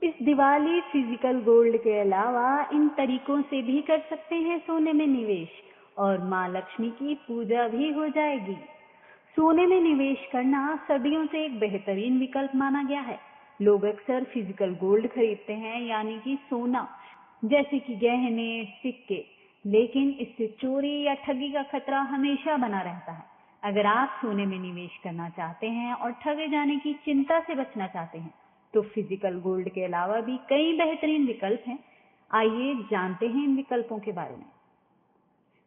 इस Diwali physical gold के अलावा इन तरीकों से भी कर सकते हैं सोने में निवेश और माँ लक्ष्मी की पूजा भी हो जाएगी। सोने में निवेश करना सदियों से एक बेहतरीन विकल्प माना गया है। लोग अक्सर फिजिकल गोल्ड खरीदते हैं यानी कि सोना, जैसे कि गहने, सिक्के, लेकिन इससे चोरी या ठगी का खतरा हमेशा बना रहता है। अगर आप सोने में निवेश करना चाहते हैं और ठगे जाने की चिंता से बचना चाहते हैं, तो फिजिकल गोल्ड के अलावा भी कई बेहतरीन विकल्प हैं। आइए जानते हैं इन विकल्पों के बारे में।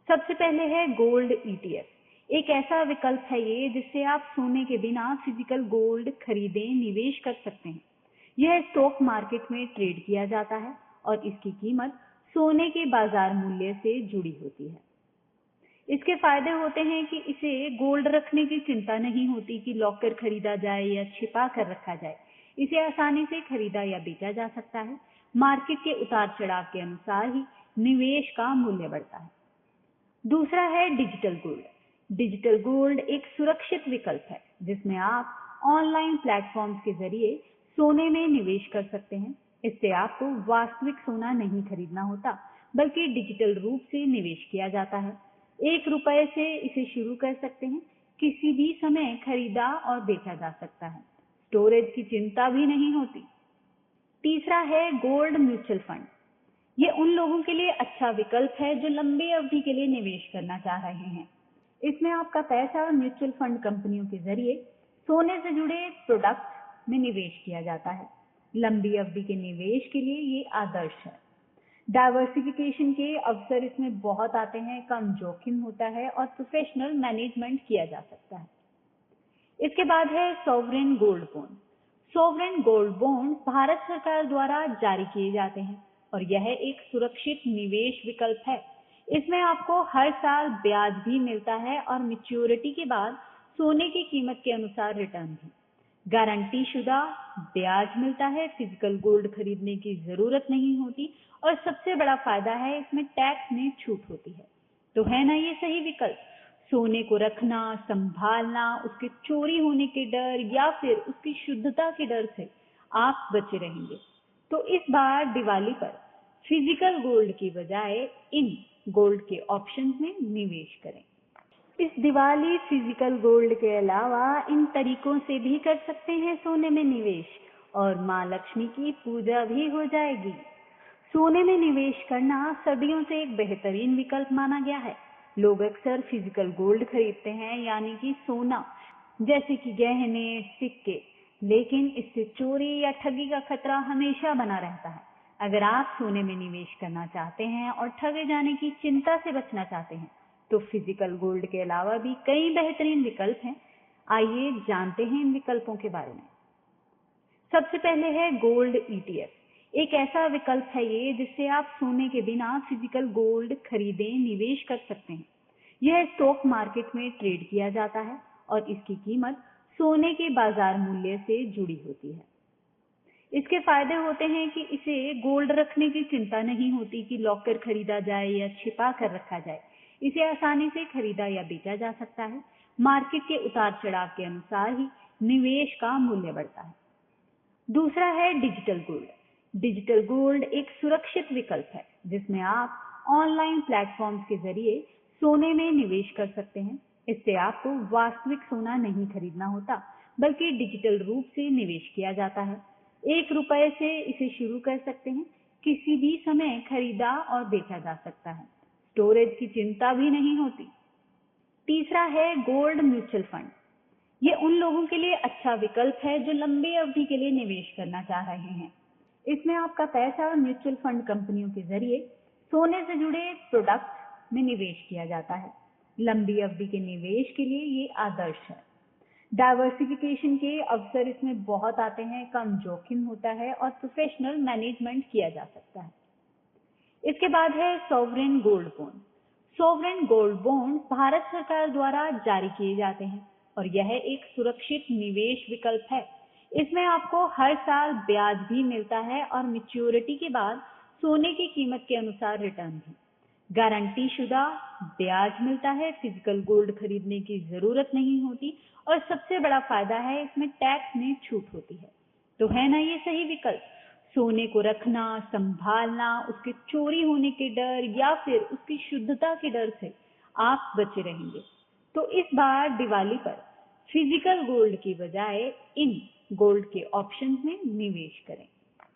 सबसे पहले है गोल्ड ETF। एक ऐसा विकल्प है ये जिससे आप सोने के बिना फिजिकल गोल्ड खरीदें, निवेश कर सकते हैं। यह स्टॉक मार्केट में ट्रेड किया जाता है और इसकी कीमत सोने के बाजार मूल्य से जुड़ी होती है। इसके फायदे होते हैं कि इसे गोल्ड रखने की चिंता नहीं होती कि लॉकर खरीदा जाए या छिपा कर रखा जाए। इसे आसानी से खरीदा या बेचा जा सकता है। मार्केट के उतार चढ़ाव के अनुसार ही निवेश का मूल्य बढ़ता है। दूसरा है डिजिटल गोल्ड। डिजिटल गोल्ड एक सुरक्षित विकल्प है जिसमें आप ऑनलाइन प्लेटफॉर्म्स के जरिए सोने में निवेश कर सकते हैं। इससे आपको वास्तविक सोना नहीं खरीदना होता, बल्कि डिजिटल रूप से निवेश किया जाता है। ₹1 से इसे शुरू कर सकते हैं। किसी भी समय खरीदा और बेचा जा सकता है। स्टोरेज की चिंता भी नहीं होती। तीसरा है गोल्ड म्यूचुअल फंड। ये उन लोगों के लिए अच्छा विकल्प है जो लंबी अवधि के लिए निवेश करना चाह रहे हैं। इसमें आपका पैसा म्यूचुअल फंड कंपनियों के जरिए सोने से जुड़े प्रोडक्ट में निवेश किया जाता है। लंबी अवधि के निवेश के लिए ये आदर्श है। डाइवर्सिफिकेशन के अवसर इसमें बहुत आते हैं, कम जोखिम होता है और प्रोफेशनल मैनेजमेंट किया जा सकता है। इसके बाद है sovereign gold bond. Sovereign gold bond Bharat सरकार द्वारा जारी किए जाते हैं और यह एक सुरक्षित निवेश विकल्प है। इसमें आपको हर साल ब्याज भी मिलता है और मैच्योरिटी के बाद सोने की कीमत के अनुसार रिटर्न भी। गारंटी शुदा ब्याज मिलता है। फिजिकल गोल्ड खरीदने की जरूरत नहीं होती और सबसे बड़ा फायदा है इसमें टैक्स में छूट होती है। तो है ना ये सही विकल्प? सोने को रखना, संभालना, उसके चोरी होने के डर या फिर उसकी शुद्धता के डर से आप बचे रहेंगे। तो इस बार दिवाली पर फिजिकल गोल्ड की बजाय इन गोल्ड के ऑप्शंस में निवेश करें। इस दिवाली फिजिकल गोल्ड के अलावा इन तरीकों से भी कर सकते हैं सोने में निवेश और माँ लक्ष्मी की पूजा भी हो जाएगी। सोने में निवेश करना सदियों से एक बेहतरीन विकल्प माना गया है। लोग अक्सर फिजिकल गोल्ड खरीदते हैं यानी कि सोना, जैसे कि गहने, सिक्के, लेकिन इससे चोरी या ठगी का खतरा हमेशा बना रहता है। अगर आप सोने में निवेश करना चाहते हैं और ठगे जाने की चिंता से बचना चाहते हैं, तो फिजिकल गोल्ड के अलावा भी कई बेहतरीन विकल्प हैं। आइए जानते हैं इन विकल्पों के बारे में। सबसे पहले है गोल्ड ETF। एक ऐसा विकल्प है ये जिससे आप सोने के बिना फिजिकल गोल्ड खरीदें, निवेश कर सकते हैं। यह स्टॉक मार्केट में ट्रेड किया जाता है और इसकी कीमत सोने के बाजार मूल्य से जुड़ी होती है। इसके फायदे होते हैं कि इसे गोल्ड रखने की चिंता नहीं होती कि लॉकर खरीदा जाए या छिपा कर रखा जाए। इसे आसानी से खरीदा या बेचा जा सकता है। मार्केट के उतार चढ़ाव के अनुसार ही निवेश का मूल्य बढ़ता है। दूसरा है डिजिटल गोल्ड। डिजिटल गोल्ड एक सुरक्षित विकल्प है जिसमें आप ऑनलाइन प्लेटफॉर्म्स के जरिए सोने में निवेश कर सकते हैं। इससे आपको वास्तविक सोना नहीं खरीदना होता, बल्कि डिजिटल रूप से निवेश किया जाता है। ₹1 से इसे शुरू कर सकते हैं। किसी भी समय खरीदा और बेचा जा सकता है। स्टोरेज की चिंता भी नहीं होती। तीसरा है गोल्ड म्यूचुअल फंड। ये उन लोगों के लिए अच्छा विकल्प है जो लंबी अवधि के लिए निवेश करना चाह रहे हैं। इसमें आपका पैसा म्यूचुअल फंड कंपनियों के जरिए सोने से जुड़े प्रोडक्ट में निवेश किया जाता है। लंबी अवधि के निवेश के लिए ये आदर्श है। डाइवर्सिफिकेशन के अवसर इसमें बहुत आते हैं, कम जोखिम होता है और प्रोफेशनल मैनेजमेंट किया जा सकता है। इसके बाद है sovereign gold bond. Sovereign gold bond Bharat सरकार द्वारा जारी किए जाते हैं और यह एक सुरक्षित निवेश विकल्प है। इसमें आपको हर साल ब्याज भी मिलता है और मैच्योरिटी के बाद सोने की कीमत के अनुसार रिटर्न भी। गारंटी शुदा ब्याज मिलता है। फिजिकल गोल्ड खरीदने की जरूरत नहीं होती और सबसे बड़ा फायदा है इसमें टैक्स में छूट होती है। तो है ना ये सही विकल्प? सोने को रखना, संभालना, उसके चोरी होने के डर या फिर उसकी शुद्धता के डर से आप बचे रहेंगे। तो इस बार दिवाली पर फिजिकल गोल्ड की बजाय इन गोल्ड के ऑप्शंस में निवेश करें।